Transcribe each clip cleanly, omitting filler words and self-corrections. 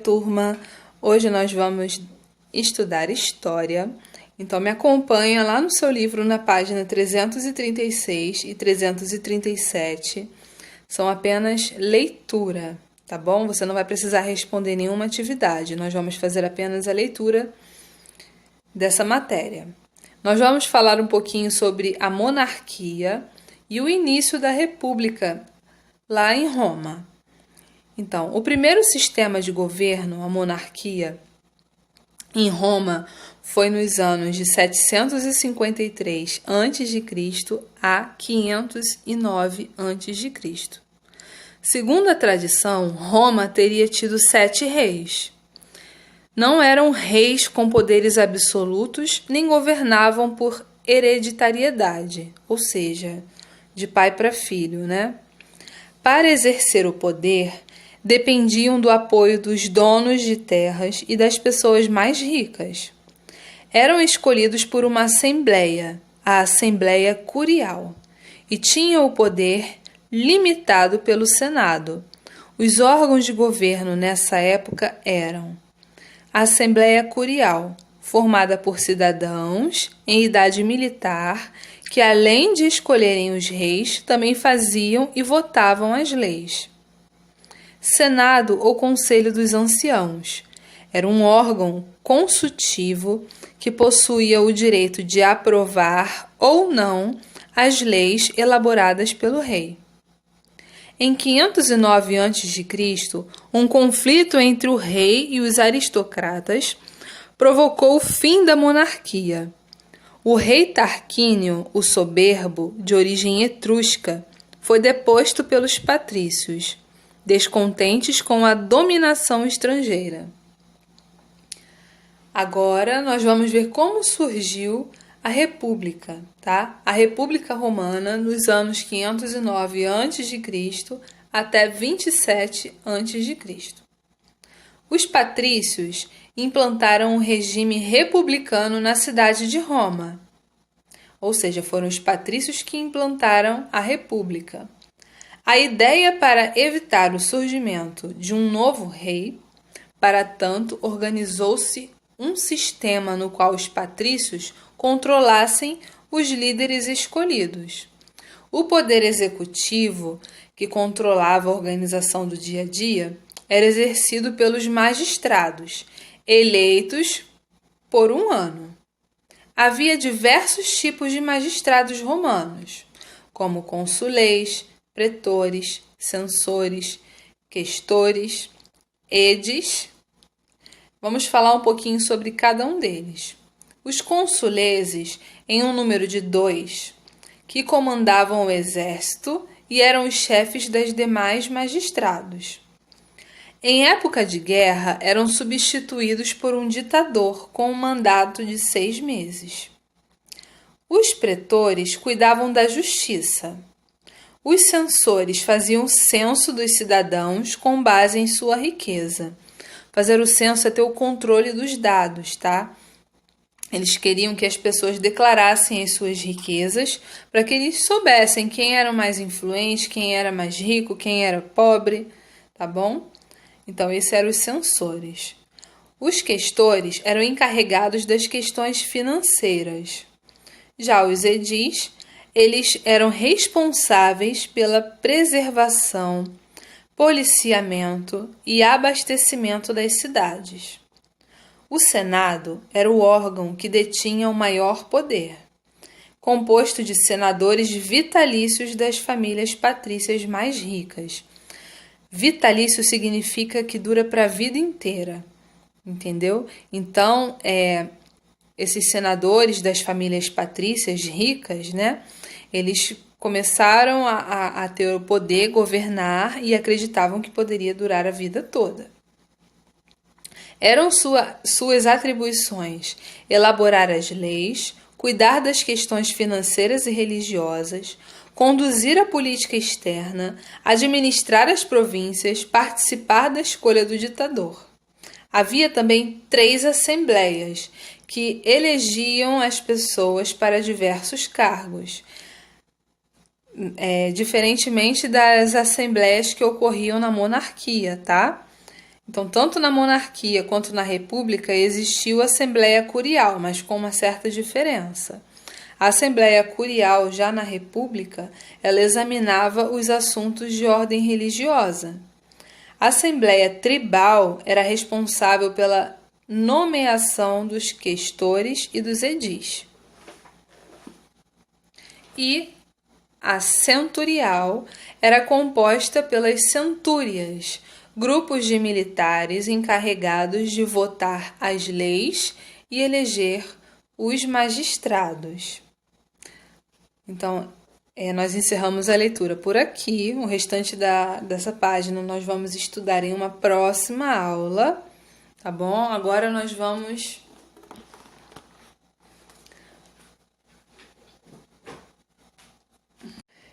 turma! Hoje nós vamos estudar história. Então me acompanha lá no seu livro na página 336 e 337. São apenas leitura, tá bom? Você não vai precisar responder nenhuma atividade. Nós vamos fazer apenas a leitura dessa matéria. Nós vamos falar um pouquinho sobre a monarquia e o início da república lá em Roma. Então, o primeiro sistema de governo, a monarquia, em Roma foi nos anos de 753 a.C. a 509 a.C. Segundo a tradição, Roma teria tido 7 reis. Não eram reis com poderes absolutos, nem governavam por hereditariedade, ou seja, de pai para filho, né? Para exercer o poder, dependiam do apoio dos donos de terras e das pessoas mais ricas. Eram escolhidos por uma assembleia, a Assembleia Curial, e tinham o poder limitado pelo Senado. Os órgãos de governo nessa época eram a Assembleia Curial, formada por cidadãos em idade militar, que além de escolherem os reis, também faziam e votavam as leis. Senado ou Conselho dos Anciãos. Era um órgão consultivo que possuía o direito de aprovar ou não as leis elaboradas pelo rei. Em 509 a.C., um conflito entre o rei e os aristocratas provocou o fim da monarquia. O rei Tarquínio, o Soberbo, de origem etrusca, foi deposto pelos patrícios, descontentes com a dominação estrangeira. Agora nós vamos ver como surgiu a República, tá? A República Romana nos anos 509 a.C. até 27 a.C. Os patrícios implantaram um regime republicano na cidade de Roma. Ou seja, foram os patrícios que implantaram a República. A ideia para evitar o surgimento de um novo rei, para tanto, organizou-se um sistema no qual os patrícios controlassem os líderes escolhidos. O poder executivo, que controlava a organização do dia a dia, era exercido pelos magistrados, eleitos por um ano. Havia diversos tipos de magistrados romanos, como consuleis, pretores, censores, questores, edes. Vamos falar um pouquinho sobre cada um deles. Os consuleses, em um número de 2, que comandavam o exército e eram os chefes das demais magistrados. Em época de guerra, eram substituídos por um ditador com um mandato de 6 meses. Os pretores cuidavam da justiça. Os censores faziam censo dos cidadãos com base em sua riqueza. Fazer o censo é ter o controle dos dados, tá? Eles queriam que as pessoas declarassem as suas riquezas para que eles soubessem quem era mais influente, quem era mais rico, quem era pobre, tá bom? Então, esses eram os censores. Os questores eram encarregados das questões financeiras. Já os edis, eles eram responsáveis pela preservação, policiamento e abastecimento das cidades. O Senado era o órgão que detinha o maior poder, composto de senadores vitalícios das famílias patrícias mais ricas. Vitalício significa que dura para a vida inteira, entendeu? Então, esses senadores das famílias patrícias ricas, né? Eles começaram a ter o poder, governar e acreditavam que poderia durar a vida toda. Eram suas atribuições elaborar as leis, cuidar das questões financeiras e religiosas, conduzir a política externa, administrar as províncias, participar da escolha do ditador. Havia também 3 assembleias que elegiam as pessoas para diversos cargos, diferentemente das assembleias que ocorriam na monarquia, tá? Então, tanto na monarquia quanto na república existiu a Assembleia Curial, mas com uma certa diferença. A Assembleia Curial, já na república, ela examinava os assuntos de ordem religiosa. A Assembleia Tribal era responsável pela nomeação dos questores e dos edis. E a Centurial era composta pelas centúrias, grupos de militares encarregados de votar as leis e eleger os magistrados. Então, nós encerramos a leitura por aqui. O restante dessa página nós vamos estudar em uma próxima aula, tá bom? Agora nós vamos...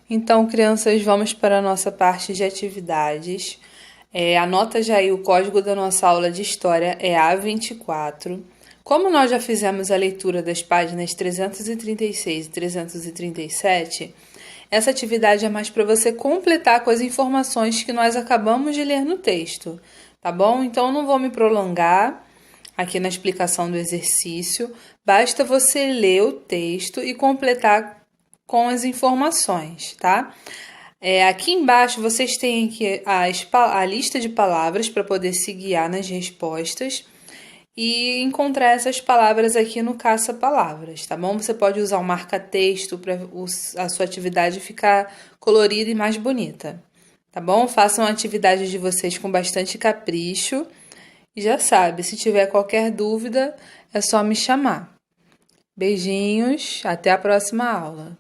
Então, crianças, vamos para a nossa parte de atividades. Anota já aí, o código da nossa aula de história é A24. Como nós já fizemos a leitura das páginas 336 e 337, essa atividade é mais para você completar com as informações que nós acabamos de ler no texto, tá bom? Então, eu não vou me prolongar aqui na explicação do exercício, basta você ler o texto e completar com as informações, tá? Aqui embaixo vocês têm aqui a lista de palavras para poder se guiar nas respostas e encontrar essas palavras aqui no caça-palavras, tá bom? Você pode usar o marca-texto para a sua atividade ficar colorida e mais bonita, tá bom? Façam a atividade de vocês com bastante capricho e já sabe, se tiver qualquer dúvida é só me chamar. Beijinhos, até a próxima aula.